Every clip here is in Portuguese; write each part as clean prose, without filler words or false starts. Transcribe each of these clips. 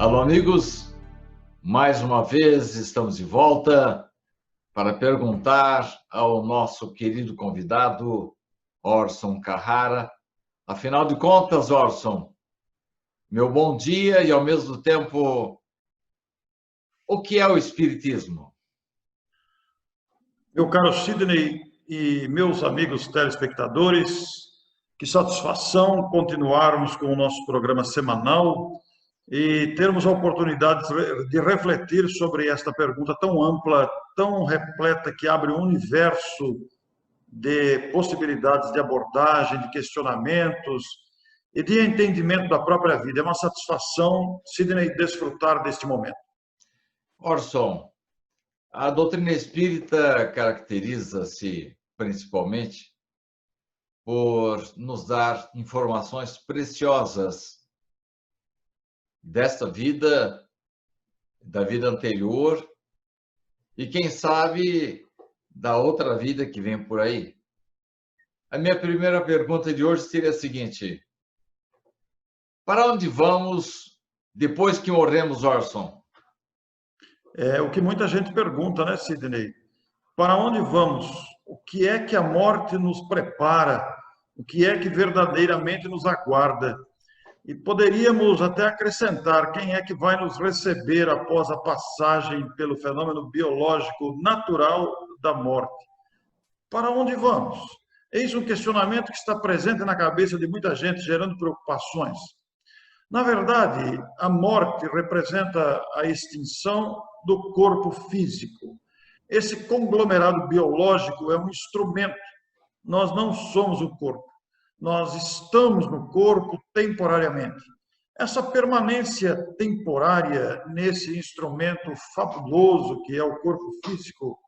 Alô, amigos, mais uma vez estamos de volta para perguntar ao nosso querido convidado, Orson Carrara. Afinal de contas, Orson, meu bom dia e, ao mesmo tempo, o que é o Espiritismo? Meu caro Sidney e meus amigos telespectadores, que satisfação continuarmos com o nosso programa semanal e termos a oportunidade de refletir sobre esta pergunta tão ampla, tão repleta, que abre um universo de possibilidades de abordagem, de questionamentos e de entendimento da própria vida. É uma satisfação, Sidney, desfrutar deste momento. Orson, a doutrina espírita caracteriza-se principalmente por nos dar informações preciosas desta vida, da vida anterior e, quem sabe, da outra vida que vem por aí. A minha primeira pergunta de hoje seria a seguinte: para onde vamos depois que morremos, Orson? É o que muita gente pergunta, né, Sidney? Para onde vamos? O que é que a morte nos prepara? O que é que verdadeiramente nos aguarda? E poderíamos até acrescentar quem é que vai nos receber após a passagem pelo fenômeno biológico natural da morte. Para onde vamos? Eis um questionamento que está presente na cabeça de muita gente, gerando preocupações. Na verdade, a morte representa a extinção do corpo físico. Esse conglomerado biológico é um instrumento. Nós não somos o corpo. Nós estamos no corpo temporariamente. Essa permanência temporária nesse instrumento fabuloso que é o corpo físico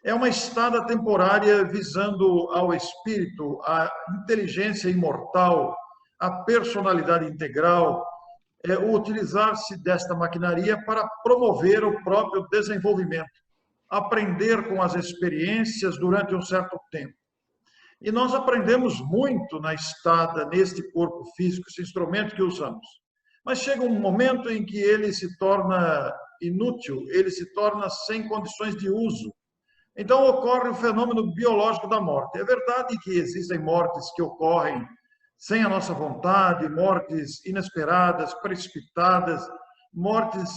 é uma estada temporária visando ao espírito, à inteligência imortal, à personalidade integral, o utilizar-se desta maquinaria para promover o próprio desenvolvimento, aprender com as experiências durante um certo tempo. E nós aprendemos muito na estada neste corpo físico, esse instrumento que usamos. Mas chega um momento em que ele se torna inútil, ele se torna sem condições de uso. Então ocorre o fenômeno biológico da morte. É verdade que existem mortes que ocorrem sem a nossa vontade, mortes inesperadas, precipitadas, mortes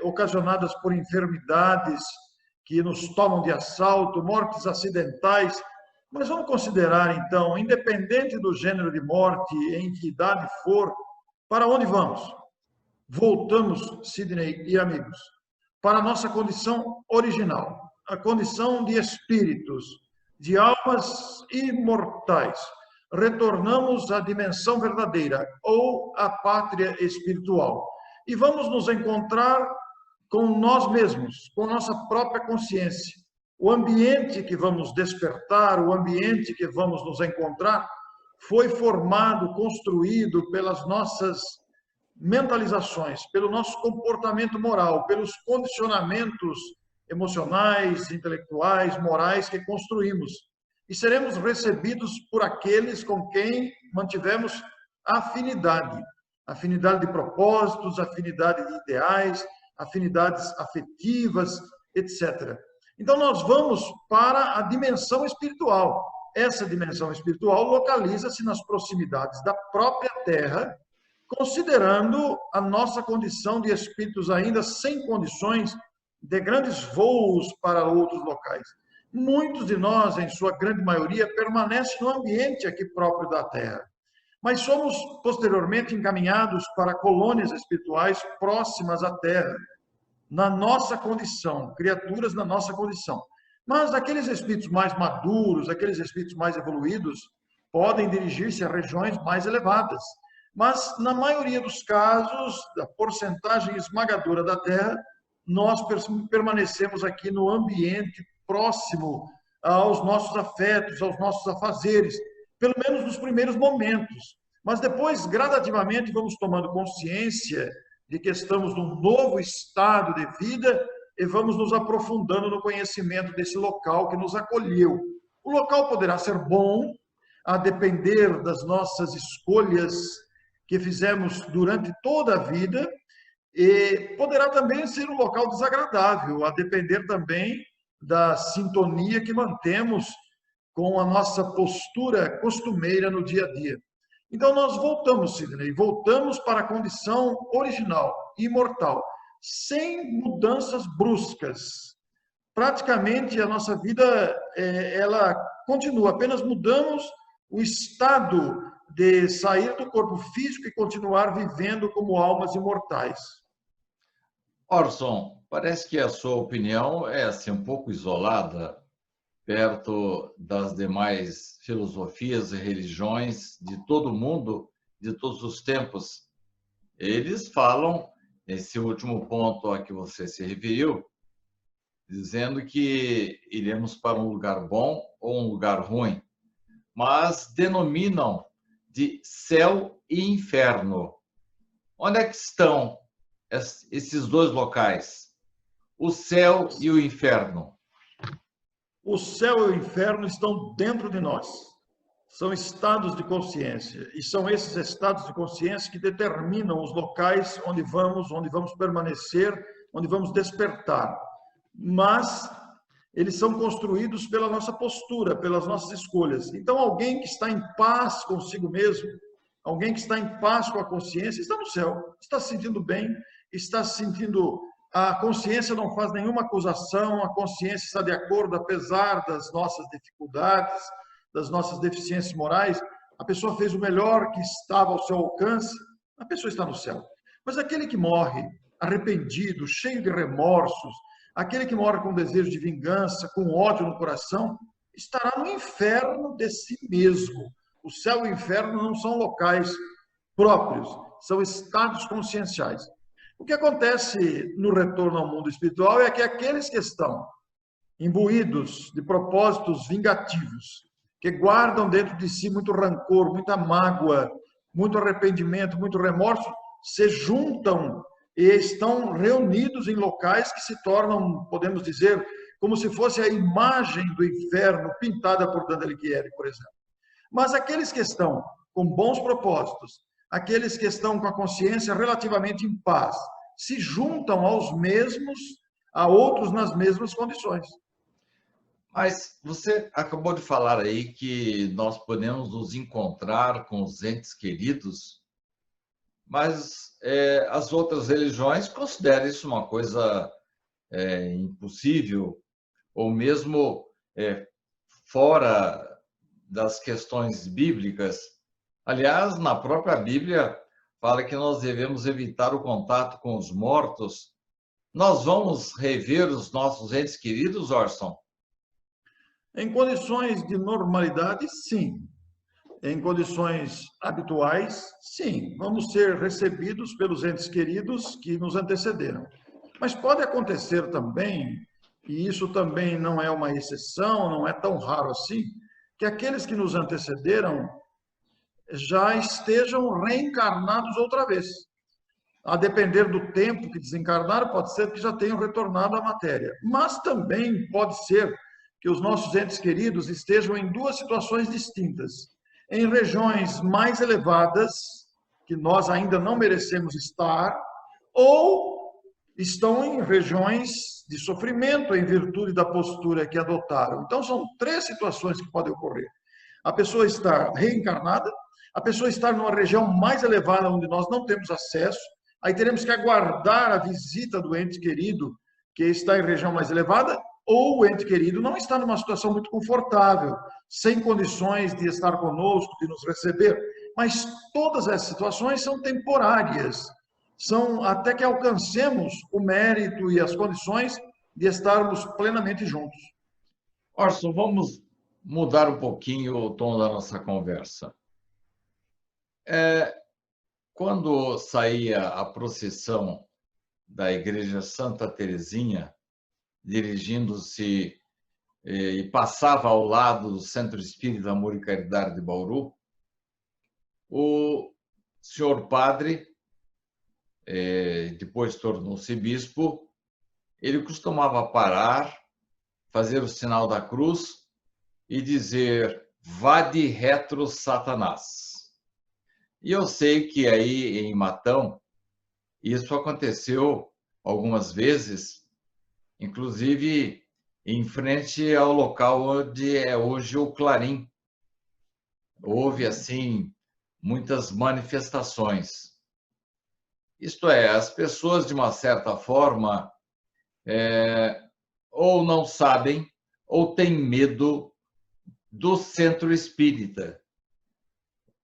ocasionadas por enfermidades que nos tomam de assalto, mortes acidentais. Mas vamos considerar, então, independente do gênero de morte, em que idade for, para onde vamos? Voltamos, Sidney e amigos, para a nossa condição original, a condição de espíritos, de almas imortais. Retornamos à dimensão verdadeira, ou à pátria espiritual. E vamos nos encontrar com nós mesmos, com nossa própria consciência. O ambiente que vamos despertar, o ambiente que vamos nos encontrar, foi formado, construído pelas nossas mentalizações, pelo nosso comportamento moral, pelos condicionamentos emocionais, intelectuais, morais que construímos. E seremos recebidos por aqueles com quem mantivemos afinidade. Afinidade de propósitos, afinidade de ideais, afinidades afetivas, etc. Então, nós vamos para a dimensão espiritual. Essa dimensão espiritual localiza-se nas proximidades da própria Terra, considerando a nossa condição de espíritos ainda sem condições de grandes voos para outros locais. Muitos de nós, em sua grande maioria, permanecem no ambiente aqui próprio da Terra. Mas somos, posteriormente, encaminhados para colônias espirituais próximas à Terra, na nossa condição, criaturas na nossa condição. Mas aqueles espíritos mais maduros, aqueles espíritos mais evoluídos, podem dirigir-se a regiões mais elevadas. Mas, na maioria dos casos, da porcentagem esmagadora da Terra, nós permanecemos aqui no ambiente próximo aos nossos afetos, aos nossos afazeres, pelo menos nos primeiros momentos. Mas depois, gradativamente, vamos tomando consciência de que estamos num novo estado de vida e vamos nos aprofundando no conhecimento desse local que nos acolheu. O local poderá ser bom, a depender das nossas escolhas que fizemos durante toda a vida, E poderá também ser um local desagradável, a depender também da sintonia que mantemos com a nossa postura costumeira no dia a dia. Então, nós voltamos, Sidney, voltamos para a condição original, imortal, sem mudanças bruscas. Praticamente, a nossa vida, ela continua, apenas mudamos o estado de sair do corpo físico e continuar vivendo como almas imortais. Orson, parece que a sua opinião é assim, um pouco isolada perto das demais filosofias e religiões de todo o mundo, de todos os tempos. Eles falam, esse último ponto a que você se referiu, dizendo que iremos para um lugar bom ou um lugar ruim, mas denominam de céu e inferno. Onde é que estão esses dois locais? O céu e o inferno. O céu e o inferno estão dentro de nós. São estados de consciência. E são esses estados de consciência que determinam os locais onde vamos permanecer, onde vamos despertar. Mas eles são construídos pela nossa postura, pelas nossas escolhas. Então, alguém que está em paz consigo mesmo, alguém que está em paz com a consciência, está no céu, está se sentindo bem, está se sentindo... A consciência não faz nenhuma acusação, a consciência está de acordo, apesar das nossas dificuldades, das nossas deficiências morais. A pessoa fez o melhor que estava ao seu alcance, a pessoa está no céu. Mas aquele que morre arrependido, cheio de remorsos, aquele que morre com desejo de vingança, com ódio no coração, estará no inferno de si mesmo. O céu e o inferno não são locais próprios, são estados conscienciais. O que acontece no retorno ao mundo espiritual é que aqueles que estão imbuídos de propósitos vingativos, que guardam dentro de si muito rancor, muita mágoa, muito arrependimento, muito remorso, se juntam e estão reunidos em locais que se tornam, podemos dizer, como se fosse a imagem do inferno pintada por Dante Alighieri, por exemplo. Mas aqueles que estão com bons propósitos, aqueles que estão com a consciência relativamente em paz, se juntam aos mesmos, a outros nas mesmas condições. Mas você acabou de falar aí que nós podemos nos encontrar com os entes queridos, mas as outras religiões consideram isso uma coisa impossível, ou mesmo fora das questões bíblicas. Aliás, na própria Bíblia, fala que nós devemos evitar o contato com os mortos. Nós vamos rever os nossos entes queridos, Orson? Em condições de normalidade, sim. Em condições habituais, sim. Vamos ser recebidos pelos entes queridos que nos antecederam. Mas pode acontecer também, e isso também não é uma exceção, não é tão raro assim, que aqueles que nos antecederam já estejam reencarnados outra vez. A depender do tempo que desencarnaram, pode ser que já tenham retornado à matéria. Mas também pode ser que os nossos entes queridos estejam em duas situações distintas. Em regiões mais elevadas, que nós ainda não merecemos estar, ou estão em regiões de sofrimento em virtude da postura que adotaram. Então, são três situações que podem ocorrer. A pessoa estar reencarnada, a pessoa estar numa região mais elevada onde nós não temos acesso, aí teremos que aguardar a visita do ente querido que está em região mais elevada, ou o ente querido não está numa situação muito confortável, sem condições de estar conosco, de nos receber. Mas todas essas situações são temporárias, são até que alcancemos o mérito e as condições de estarmos plenamente juntos. Orson, vamos mudar um pouquinho o tom da nossa conversa. Quando saía a procissão da Igreja Santa Teresinha, dirigindo-se e passava ao lado do Centro Espírita Amor e Caridade de Bauru, o senhor padre, depois tornou-se bispo, ele costumava parar, fazer o sinal da cruz e dizer: "Vade retro, Satanás". E eu sei que aí em Matão Isso aconteceu algumas vezes, inclusive em frente ao local onde é hoje o Clarim. Houve, assim, muitas manifestações. Isto é, as pessoas, de uma certa forma, ou não sabem, ou têm medo do centro espírita,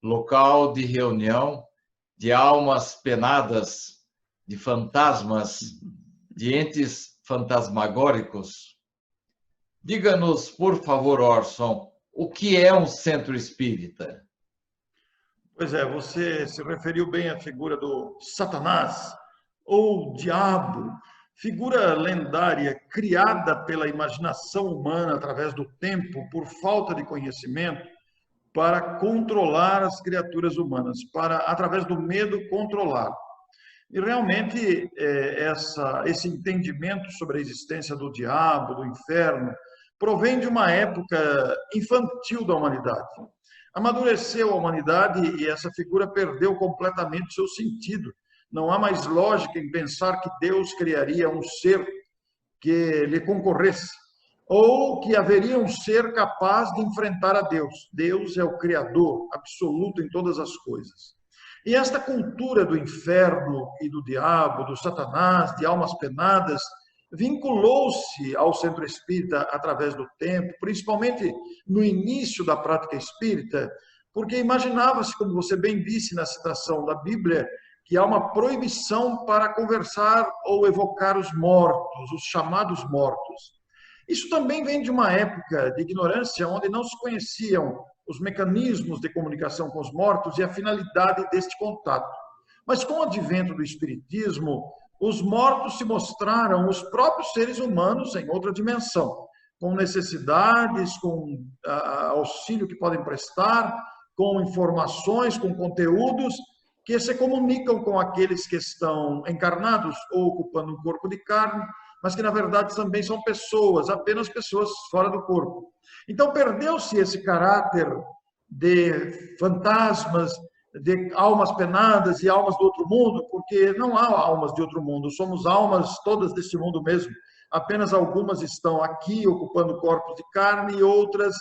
local de reunião de almas penadas, de fantasmas, de entes fantasmagóricos. Diga-nos, por favor, Orson, o que é um centro espírita? Pois é, você se referiu bem à figura do Satanás, ou diabo, figura lendária criada pela imaginação humana através do tempo, por falta de conhecimento, para controlar as criaturas humanas, para, através do medo, controlar. E realmente, esse entendimento sobre a existência do diabo, do inferno, provém de uma época infantil da humanidade. Amadureceu a humanidade e essa figura perdeu completamente seu sentido. Não há mais lógica em pensar que Deus criaria um ser que lhe concorresse, ou que haveria um ser capaz de enfrentar a Deus. Deus é o Criador absoluto em todas as coisas. E esta cultura do inferno e do diabo, do Satanás, de almas penadas, vinculou-se ao centro espírita através do tempo, principalmente no início da prática espírita, porque imaginava-se, como você bem disse na citação da Bíblia, que há uma proibição para conversar ou evocar os mortos, os chamados mortos. Isso também vem de uma época de ignorância onde não se conheciam os mecanismos de comunicação com os mortos e a finalidade deste contato. Mas com o advento do Espiritismo, os mortos se mostraram os próprios seres humanos em outra dimensão, com necessidades, com auxílio que podem prestar, com informações, com conteúdos que se comunicam com aqueles que estão encarnados ou ocupando um corpo de carne, mas que na verdade também são pessoas, apenas pessoas fora do corpo. Então perdeu-se esse caráter de fantasmas, de almas penadas e almas do outro mundo, porque não há almas de outro mundo, somos almas todas desse mundo mesmo. Apenas algumas estão aqui ocupando corpos de carne e outras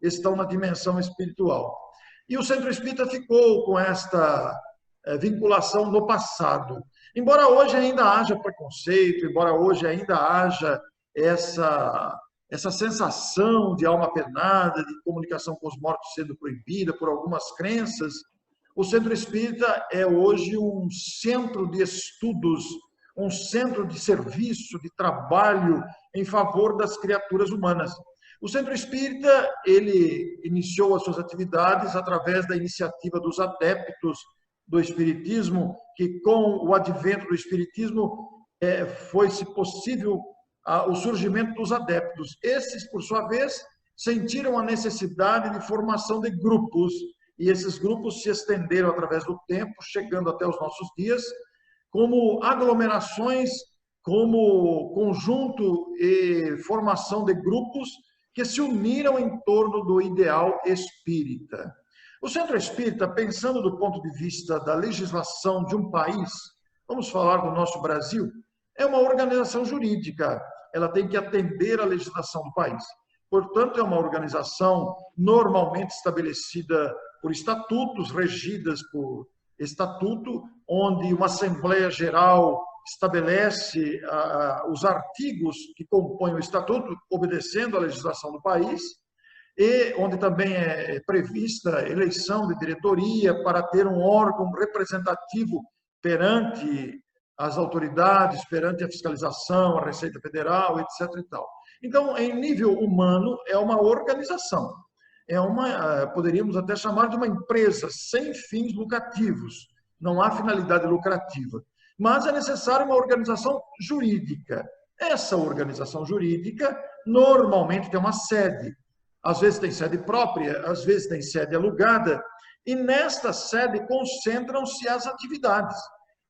estão na dimensão espiritual. E o Centro Espírita ficou com esta vinculação no passado. Embora hoje ainda haja preconceito, embora hoje ainda haja essa sensação de alma penada, de comunicação com os mortos sendo proibida por algumas crenças, o Centro Espírita é hoje um centro de estudos, um centro de serviço, de trabalho em favor das criaturas humanas. O Centro Espírita, ele iniciou as suas atividades através da iniciativa dos adeptos do Espiritismo, que com o advento do Espiritismo foi-se possível o surgimento dos adeptos. Esses, por sua vez, sentiram a necessidade de formação de grupos, e esses grupos se estenderam através do tempo, chegando até os nossos dias, como aglomerações, como conjunto e formação de grupos que se uniram em torno do ideal espírita. O Centro Espírita, pensando do ponto de vista da legislação de um país, vamos falar do nosso Brasil, é uma organização jurídica, ela tem que atender à legislação do país. Portanto, é uma organização normalmente estabelecida por estatutos, regidas por estatuto, onde uma Assembleia Geral estabelece os artigos que compõem o estatuto, obedecendo à legislação do país, e onde também é prevista a eleição de diretoria para ter um órgão representativo perante as autoridades, perante a fiscalização, a Receita Federal, etc. e tal. Então, em nível humano, é uma organização. Poderíamos até chamar de uma empresa sem fins lucrativos. Não há finalidade lucrativa. Mas é necessária uma organização jurídica. Essa organização jurídica normalmente tem uma sede. Às vezes tem sede própria, às vezes tem sede alugada. E nesta sede concentram-se as atividades,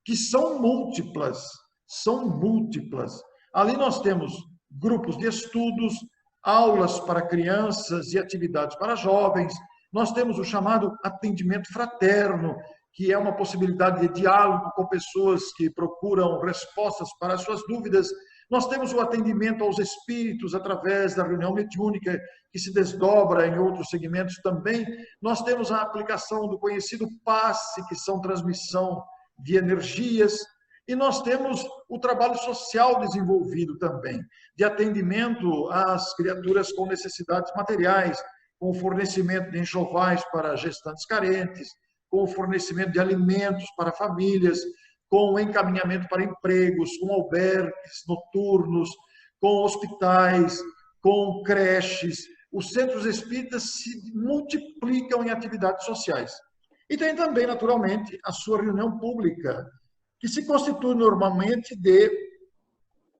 que são múltiplas. São múltiplas. Ali nós temos grupos de estudos, aulas para crianças e atividades para jovens. Nós temos o chamado atendimento fraterno, que é uma possibilidade de diálogo com pessoas que procuram respostas para as suas dúvidas. Nós temos o atendimento aos espíritos através da reunião mediúnica, que se desdobra em outros segmentos também. Nós temos a aplicação do conhecido passe, que são transmissão de energias. E nós temos o trabalho social desenvolvido também, de atendimento às criaturas com necessidades materiais, com o fornecimento de enxovais para gestantes carentes, com o fornecimento de alimentos para famílias, com o encaminhamento para empregos, com albergues noturnos, com hospitais, com creches. Os centros espíritas se multiplicam em atividades sociais. E tem também, naturalmente, a sua reunião pública, que se constitui normalmente de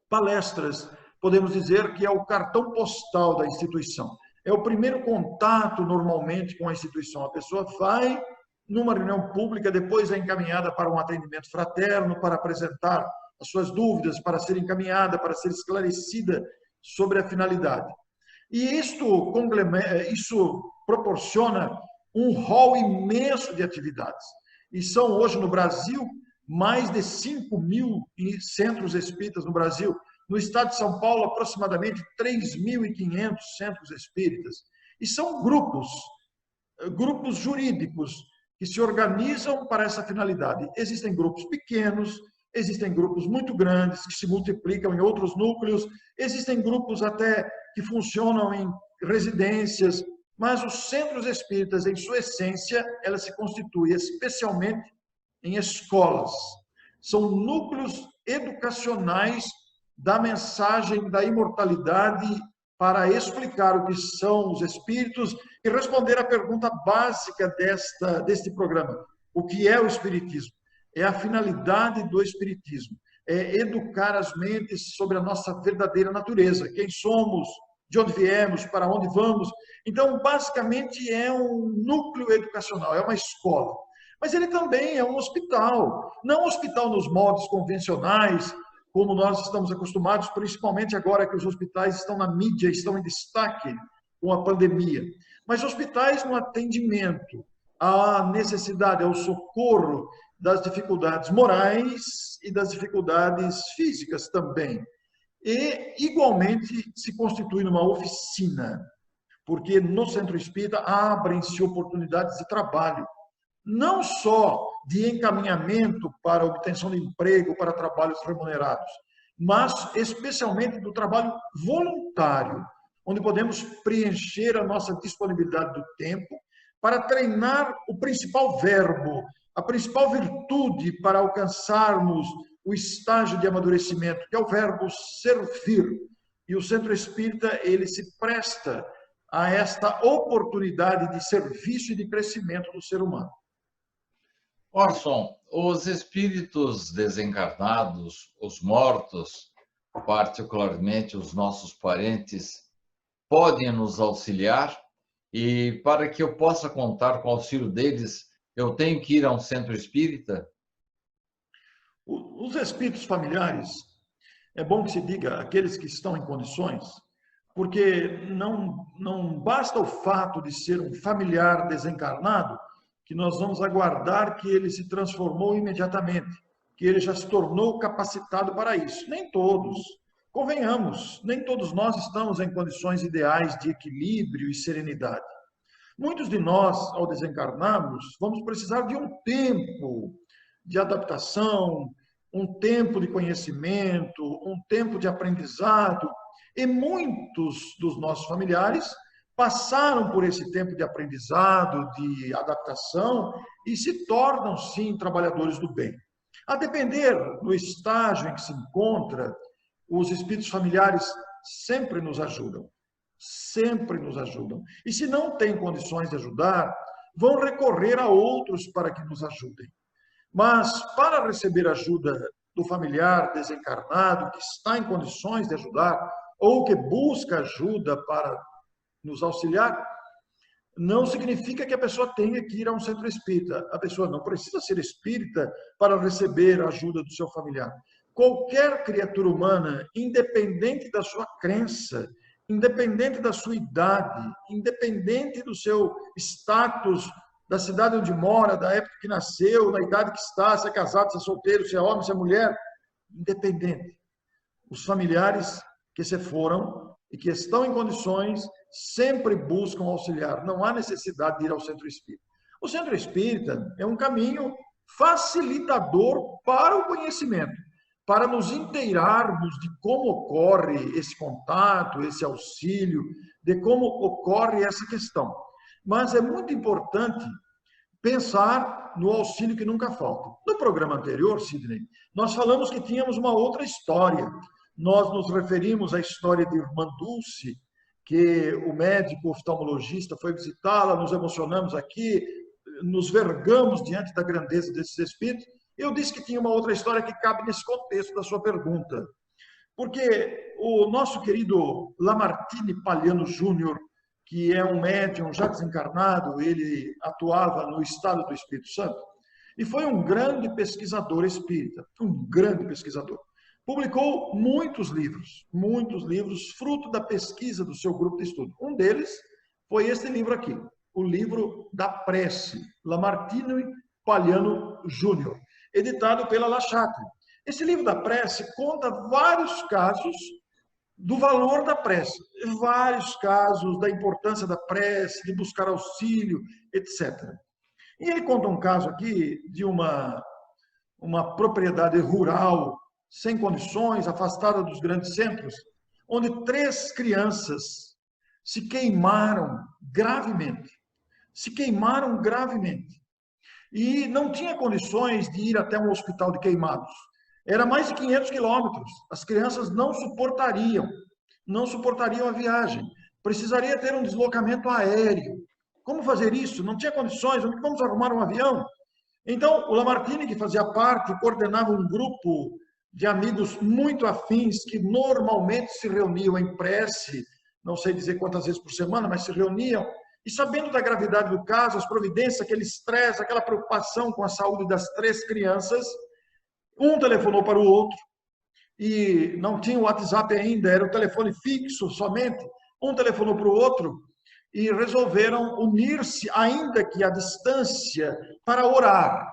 palestras. Podemos dizer que é o cartão postal da instituição. É o primeiro contato, normalmente, com a instituição. A pessoa vai numa reunião pública, depois é encaminhada para um atendimento fraterno, para apresentar as suas dúvidas, para ser encaminhada, para ser esclarecida sobre a finalidade. E isso proporciona um rol imenso de atividades. E são hoje no Brasil mais de 5.000 centros espíritas no Brasil. No estado de São Paulo, aproximadamente 3.500 centros espíritas. E são grupos jurídicos que se organizam para essa finalidade. Existem grupos pequenos, existem grupos muito grandes que se multiplicam em outros núcleos, existem grupos até que funcionam em residências, mas os centros espíritas, em sua essência, ela se constitui especialmente em escolas. São núcleos educacionais da mensagem da imortalidade para explicar o que são os espíritos e responder à pergunta básica deste programa. O que é o espiritismo? É a finalidade do espiritismo. É educar as mentes sobre a nossa verdadeira natureza. Quem somos, de onde viemos, para onde vamos. Então, basicamente, é um núcleo educacional, é uma escola. Mas ele também é um hospital. Não um hospital nos moldes convencionais, como nós estamos acostumados, principalmente agora que os hospitais estão na mídia, estão em destaque com a pandemia. Mas hospitais no atendimento à necessidade, ao socorro das dificuldades morais e das dificuldades físicas também. E, igualmente, se constitui numa oficina, porque no Centro Espírita abrem-se oportunidades de trabalho, não só de encaminhamento para obtenção de emprego, para trabalhos remunerados, mas especialmente do trabalho voluntário, onde podemos preencher a nossa disponibilidade do tempo para treinar o principal verbo, a principal virtude para alcançarmos o estágio de amadurecimento, que é o verbo servir. E o Centro Espírita, ele se presta a esta oportunidade de serviço e de crescimento do ser humano. Orson, os espíritos desencarnados, os mortos, particularmente os nossos parentes, podem nos auxiliar? E para que eu possa contar com o auxílio deles, eu tenho que ir a um centro espírita? Os espíritos familiares, é bom que se diga aqueles que estão em condições, porque não basta o fato de ser um familiar desencarnado, que nós vamos aguardar que ele se transformou imediatamente, que ele já se tornou capacitado para isso. Nem todos, convenhamos, nem todos nós estamos em condições ideais de equilíbrio e serenidade. Muitos de nós, ao desencarnarmos, vamos precisar de um tempo de adaptação, um tempo de conhecimento, um tempo de aprendizado, e muitos dos nossos familiares passaram por esse tempo de aprendizado, de adaptação, e se tornam, sim, trabalhadores do bem. A depender do estágio em que se encontra, os espíritos familiares sempre nos ajudam. Sempre nos ajudam. E se não têm condições de ajudar, vão recorrer a outros para que nos ajudem. Mas, para receber ajuda do familiar desencarnado, que está em condições de ajudar, ou que busca ajuda para nos auxiliar, não significa que a pessoa tenha que ir a um centro espírita. A pessoa não precisa ser espírita para receber a ajuda do seu familiar. Qualquer criatura humana, independente da sua crença, independente da sua idade, independente do seu status da cidade onde mora, da época que nasceu, da idade que está, se é casado, se é solteiro, se é homem, se é mulher, independente. Os familiares que se foram e que estão em condições sempre buscam auxiliar. Não há necessidade de ir ao centro espírita. O centro espírita é um caminho facilitador para o conhecimento, para nos inteirarmos de como ocorre esse contato, esse auxílio, de como ocorre essa questão. Mas é muito importante pensar no auxílio que nunca falta. No programa anterior, Sidney, nós falamos que tínhamos uma outra história. Nós nos referimos à história de Irmã Dulce, que o médico oftalmologista foi visitá-la, nos emocionamos aqui, nos vergamos diante da grandeza desses espíritos. Eu disse que tinha uma outra história que cabe nesse contexto da sua pergunta. Porque o nosso querido Lamartine Palhano Júnior, que é um médium já desencarnado, ele atuava no estado do Espírito Santo, e foi um grande pesquisador espírita, um grande pesquisador. Publicou muitos livros, fruto da pesquisa do seu grupo de estudo. Um deles foi este livro aqui, o livro da prece, Lamartine Palhano Júnior, editado pela La Chatre. Esse livro da prece conta vários casos do valor da prece, vários casos da importância da prece, de buscar auxílio, etc. E ele conta um caso aqui de uma propriedade rural, sem condições, afastada dos grandes centros, onde 3 crianças se queimaram gravemente. E não tinha condições de ir até um hospital de queimados. Era mais de 500 quilômetros. As crianças não suportariam a viagem. Precisaria ter um deslocamento aéreo. Como fazer isso? Não tinha condições. Vamos arrumar um avião? Então, o Lamartine, que fazia parte, coordenava um grupo de amigos muito afins, que normalmente se reuniam em prece, não sei dizer quantas vezes por semana, mas se reuniam, e sabendo da gravidade do caso, as providências, aquele estresse, aquela preocupação com a saúde das 3 crianças, um telefonou para o outro, e não tinha o WhatsApp ainda, era o telefone fixo somente, um telefonou para o outro, e resolveram unir-se, ainda que à distância, para orar,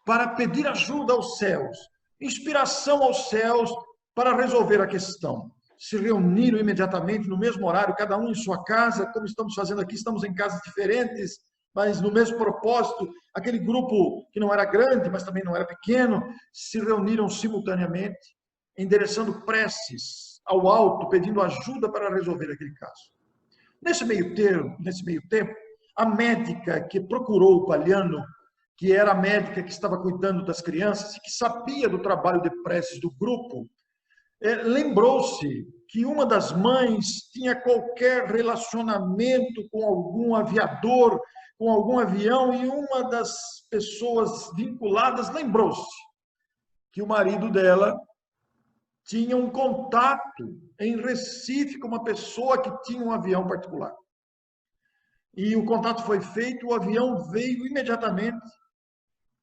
para pedir ajuda aos céus, inspiração aos céus para resolver a questão. Se reuniram imediatamente no mesmo horário, cada um em sua casa, como estamos fazendo aqui, estamos em casas diferentes, mas no mesmo propósito. Aquele grupo que não era grande, mas também não era pequeno, se reuniram simultaneamente, endereçando preces ao alto, pedindo ajuda para resolver aquele caso. Nesse meio tempo, a médica que procurou o Palhano, que era a médica que estava cuidando das crianças e que sabia do trabalho de preces do grupo, lembrou-se que uma das mães tinha qualquer relacionamento com algum aviador, com algum avião, e uma das pessoas vinculadas lembrou-se que o marido dela tinha um contato em Recife com uma pessoa que tinha um avião particular. E o contato foi feito, o avião veio imediatamente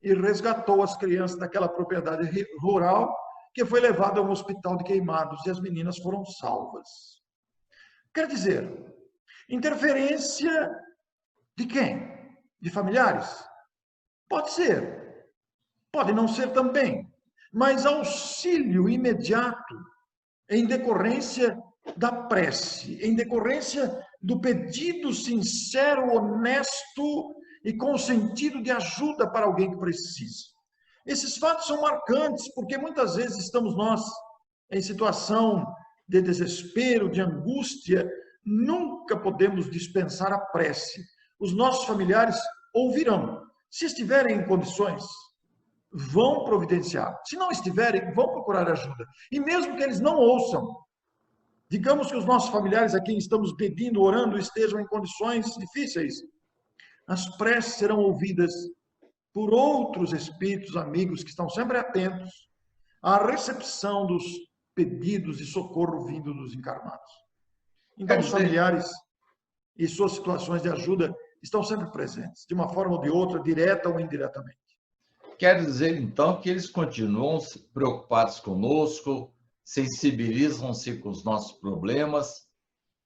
e resgatou as crianças daquela propriedade rural, que foi levada a um hospital de queimados, e as meninas foram salvas. Quer dizer, interferência de quem? De familiares? Pode ser, pode não ser também, mas auxílio imediato em decorrência da prece, em decorrência do pedido sincero, honesto e com sentido de ajuda para alguém que precisa. Esses fatos são marcantes, porque muitas vezes estamos nós em situação de desespero, de angústia, nunca podemos dispensar a prece. Os nossos familiares ouvirão. Se estiverem em condições, vão providenciar. Se não estiverem, vão procurar ajuda. E mesmo que eles não ouçam, digamos que os nossos familiares a quem estamos pedindo, orando, estejam em condições difíceis, as preces serão ouvidas por outros espíritos amigos que estão sempre atentos à recepção dos pedidos de socorro vindo dos encarnados. Então, os familiares e suas situações de ajuda estão sempre presentes, de uma forma ou de outra, direta ou indiretamente. Quer dizer, então, que eles continuam preocupados conosco, sensibilizam-se com os nossos problemas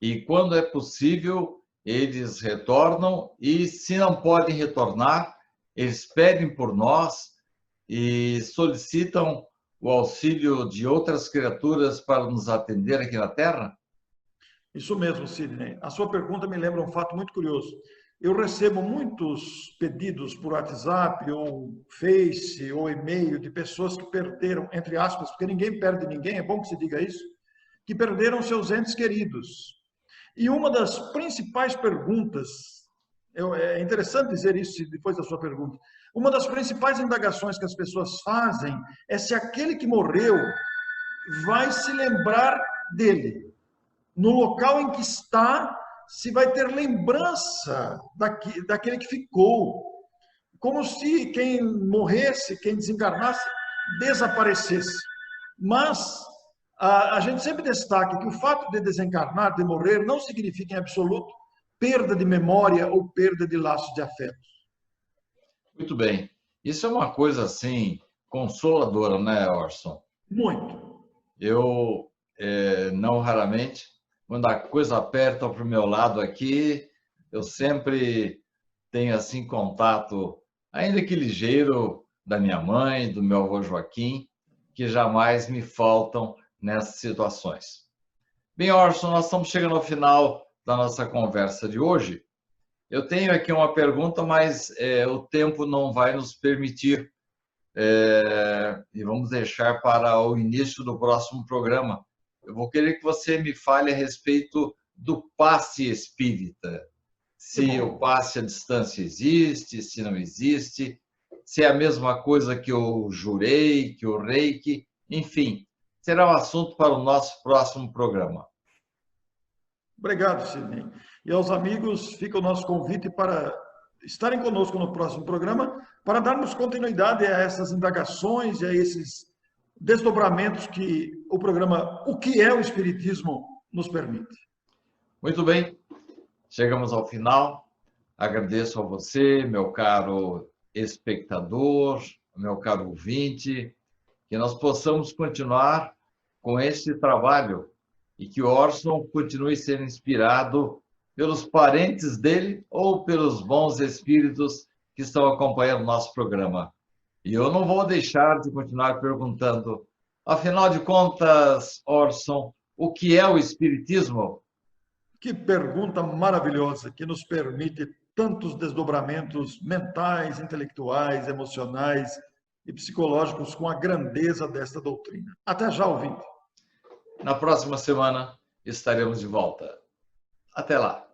e, quando é possível, eles retornam e, se não podem retornar, eles pedem por nós e solicitam o auxílio de outras criaturas para nos atender aqui na Terra? Isso mesmo, Sidney. A sua pergunta me lembra um fato muito curioso. Eu recebo muitos pedidos por WhatsApp, ou Face, ou e-mail de pessoas que perderam, entre aspas, porque ninguém perde ninguém, é bom que se diga isso, que perderam seus entes queridos. E uma das principais perguntas, é interessante dizer isso depois da sua pergunta, uma das principais indagações que as pessoas fazem é se aquele que morreu vai se lembrar dele. No local em que está, se vai ter lembrança daquele que ficou. Como se quem morresse, quem desencarnasse, desaparecesse. Mas a gente sempre destaca que o fato de desencarnar, de morrer, não significa em absoluto perda de memória ou perda de laços de afeto. Muito bem. Isso é uma coisa, assim, consoladora, né, Orson? Muito. Eu, não raramente, quando a coisa aperta para o meu lado aqui, eu sempre tenho, assim, contato, ainda que ligeiro, da minha mãe, do meu avô Joaquim, que jamais me faltam nessas situações. Bem, Orson, nós estamos chegando ao final da nossa conversa de hoje. Eu tenho aqui uma pergunta, mas o tempo não vai nos permitir. E vamos deixar para o início do próximo programa. Eu vou querer que você me fale a respeito do passe espírita. Se o passe à distância existe, se não existe, se é a mesma coisa que o jurei, que o reiki, enfim, será um assunto para o nosso próximo programa. Obrigado, Sidney. E aos amigos, fica o nosso convite para estarem conosco no próximo programa, para darmos continuidade a essas indagações e a esses desdobramentos que o programa O que é o Espiritismo nos permite. Muito bem, chegamos ao final. Agradeço a você, meu caro espectador, meu caro ouvinte, que nós possamos continuar com este trabalho e que o Orson continue sendo inspirado pelos parentes dele ou pelos bons espíritos que estão acompanhando o nosso programa. E eu não vou deixar de continuar perguntando, afinal de contas, Orson, o que é o Espiritismo? Que pergunta maravilhosa que nos permite tantos desdobramentos mentais, intelectuais, emocionais e psicológicos com a grandeza desta doutrina. Até já, ouvinte. Na próxima semana estaremos de volta. Até lá.